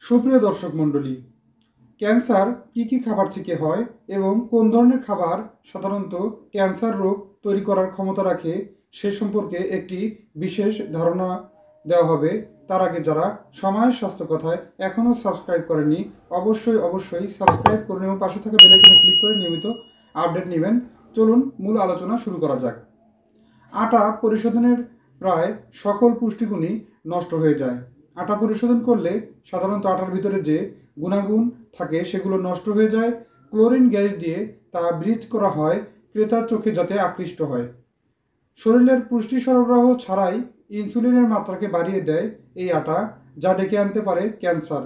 সুপ্রিয় দর্শক মণ্ডলী, ক্যান্সার কি খাবার থেকে হয় এবং কোন ধরনের খাবার সাধারণত ক্যান্সার রোগ তৈরি করার ক্ষমতা রাখে সে সম্পর্কে একটি বিশেষ ধারণা দেওয়া হবে। তার আগে যারা সময়ের স্বাস্থ্য কথায় এখনও সাবস্ক্রাইব করেনি অবশ্যই সাবস্ক্রাইব করুন এবং পাশে থাকা বেল আইকনে ক্লিক করে নিয়মিত আপডেট নেবেন। চলুন মূল আলোচনা শুরু করা যাক। আটা পরিশোধনের প্রায় সকল পুষ্টিগুণই নষ্ট হয়ে যায়। আটা পরিশোধন করলে সাধারণত আটার ভিতরে যে গুণাগুণ থাকে সেগুলো নষ্ট হয়ে যায়। ক্লোরিন গ্যাস দিয়ে তা ব্লিচ করা হয় ক্রেতার চোখে যাতে আকৃষ্ট হয়। শরীরের পুষ্টি সরবরাহ ছাড়াই ইনসুলিনের মাত্রাকে বাড়িয়ে দেয় এই আটা, যা ডেকে আনতে পারে ক্যান্সার।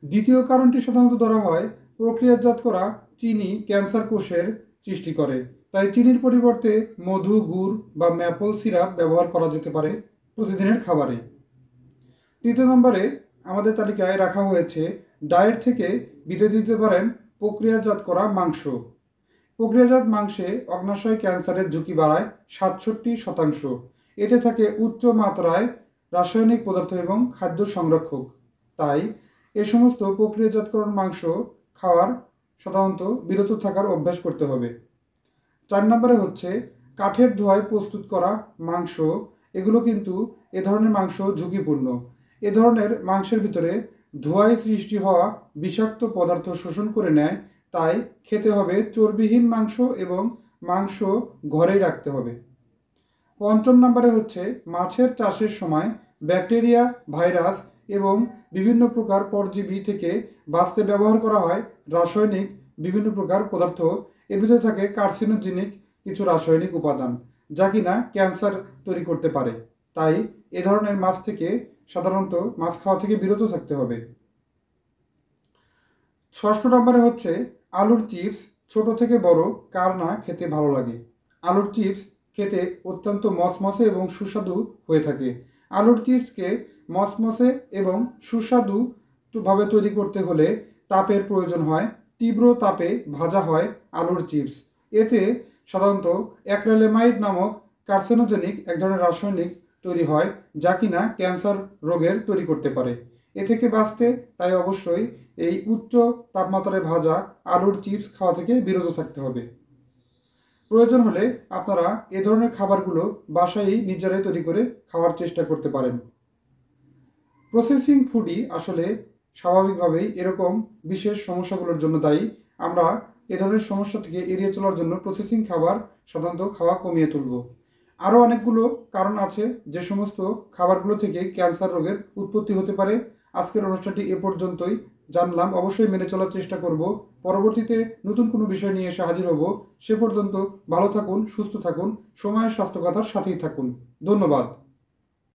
দ্বিতীয় কারণটি সাধারণত ধরা হয় প্রক্রিয়াজাত করা চিনি ক্যান্সার কোষের সৃষ্টি করে। তাই চিনির পরিবর্তে মধু, গুড় বা ম্যাপল সিরাপ ব্যবহার করা যেতে পারে প্রতিদিনের খাবারে। তৃতীয় নম্বরে আমাদের তালিকায় রাখা হয়েছে ডায়েট থেকে বিরতি দিতে পারেন প্রক্রিয়াজাত করা মাংস। প্রক্রিয়াজাত মাংসে অগ্নাশয় ক্যান্সারের ঝুঁকি বাড়ায় ৬৭%। এতে থাকে উচ্চ মাত্রায় রাসায়নিক পদার্থ এবং খাদ্য সংরক্ষক। তাই এ সমস্ত প্রক্রিয়াজাতকরণ মাংস খাওয়ার সাধারণত বিরত থাকার অভ্যাস করতে হবে। ৪ নম্বরে হচ্ছে কাঠের ধোঁয়ায় প্রস্তুত করা মাংস। এগুলো কিন্তু এ ধরনের মাংস ঝুঁকিপূর্ণ। এ ধরনের মাংসের ভিতরে ধোঁয়ায় সৃষ্টি হওয়া বিষাক্ত পদার্থ শোষণ করে নেয়। তাই খেতে হবে চর্বিহীন মাংস এবং মাংস ঘরেই রাখতে হবে। ৫ম নম্বরে হচ্ছে মাছের চাষের সময় ব্যাকটেরিয়া, ভাইরাস এবং বিভিন্ন প্রকার পরজীবী থেকে বাঁচতে ব্যবহার করা হয় রাসায়নিক বিভিন্ন প্রকার পদার্থ। এর ভিতরে থাকে কার্সিনোজেনিক কিছু রাসায়নিক উপাদান, যা কিনা ক্যান্সার তৈরি করতে পারে। তাই এ ধরনের মাছ থেকে সাধারণত মাছ খাওয়া থেকে বিরত থাকতে হবে। ৬ষ্ঠ নম্বরে হচ্ছে আলুর চিপস। ছোট থেকে বড় কার না খেতে ভালো লাগে। আলুর চিপস খেতে অত্যন্ত মচমচে এবং সুস্বাদু হয়ে থাকে। আলুর চিপসকে মচমচে এবং সুস্বাদু ভাবে তৈরি করতে হলে তাপের প্রয়োজন হয়। তীব্র তাপে ভাজা হয় আলুর চিপস। এতে সাধারণত অ্যাক্রিলামাইড নামক কার্সিনোজেনিক এক ধরনের রাসায়নিক তৈরি হয়, যা কিনা ক্যান্সার রোগের তৈরি করতে পারে। এ থেকে বাঁচতে তাই অবশ্যই এই উচ্চ তাপমাত্রায় ভাজা আলুর চিপস খাওয়া থেকে বিরত থাকতে হবে। প্রয়োজন হলে আপনারা এ ধরনের খাবারগুলো বাসায় নিজেরাই তৈরি করে খাওয়ার চেষ্টা করতে পারেন। প্রসেসিং ফুডই আসলে স্বাভাবিকভাবেই এরকম বিশেষ সমস্যাগুলোর জন্য দায়ী। আমরা এ ধরনের সমস্যা থেকে এড়িয়ে চলার জন্য প্রসেসিং খাবার সাধারণত খাওয়া কমিয়ে তুলব। আরও অনেকগুলো কারণ আছে যে সমস্ত খাবারগুলো থেকে ক্যান্সার রোগের উৎপত্তি হতে পারে। আজকের অনুষ্ঠানটি এ পর্যন্তই জানলাম। অবশ্যই মেনে চলার চেষ্টা করব। পরবর্তীতে নতুন কোনো বিষয় নিয়ে এসে হাজির হব। সে পর্যন্ত ভালো থাকুন, সুস্থ থাকুন, সময়ের স্বাস্থ্য কথার সাথেই থাকুন। ধন্যবাদ।